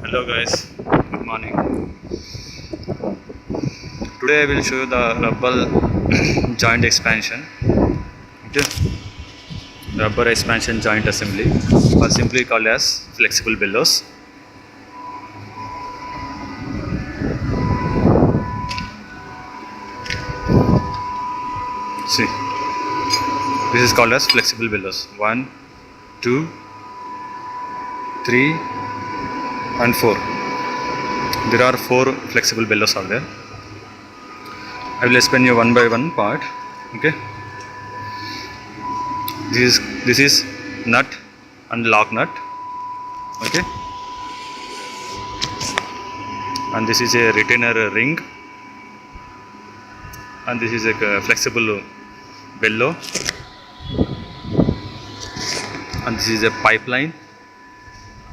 Hello guys, good morning. Today I will show you the rubber joint expansion. Okay, rubber expansion joint assembly, or simply called as flexible bellows. See, this is called as flexible bellows. 1, 2, 3 and 4. There are 4 flexible bellows are there. I will explain you one by one part. Okay, this is nut and lock nut. Okay, and this is a retainer ring, and this is a flexible bellow, and this is a pipeline,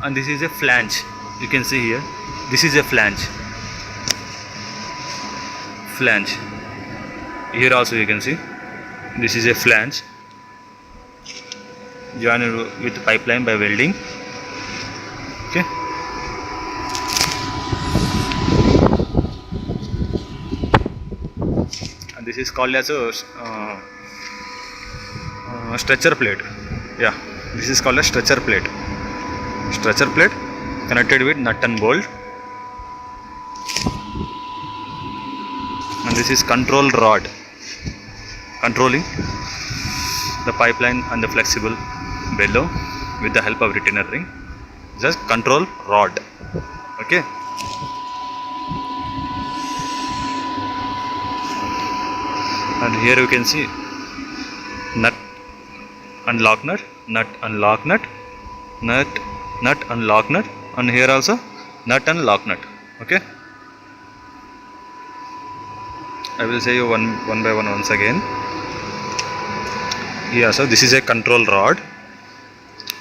and this is a flange. You can see here, this is a flange. Here also you can see, this is a flange joined with pipeline by welding. Okay, and this is called as a stretcher plate. Yeah, this is called a stretcher plate. Connected with nut and bolt, and this is control rod, controlling the pipeline and the flexible bellow with the help of retainer ring. Just control rod. Okay, and here you can see nut and lock nut, nut and lock nut, nut and lock nut, and here also nut and lock nut. Okay, I will say you one by one once again. Yeah, so this is a control rod,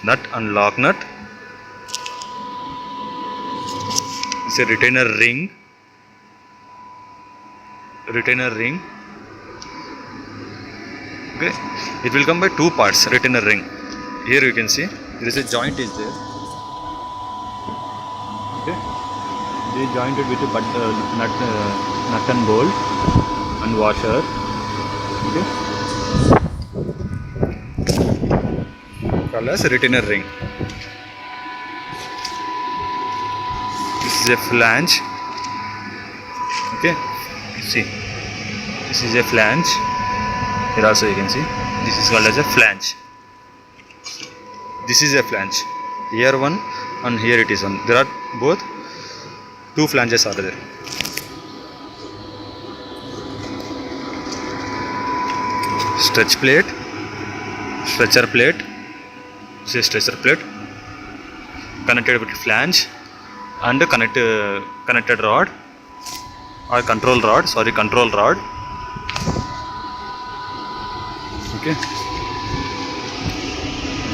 nut and lock nut. It's a retainer ring. Okay, it will come by 2 parts. Retainer ring. Here you can see there is a joint is there. Okay, they is jointed with a nut and bolt and washer. Okay, called as retainer ring. This is a flange. Okay, see, this is a flange. Here also you can see, this is called as a flange. This is a flange. Here one and here it is one. There are both 2 flanges are there. Stretcher plate. This is stretcher plate connected with flange and connected rod or control rod. Okay,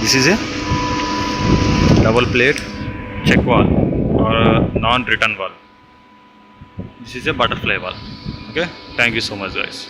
this is a double plate check valve or non-return valve. This is a butterfly valve. Okay, thank you so much guys.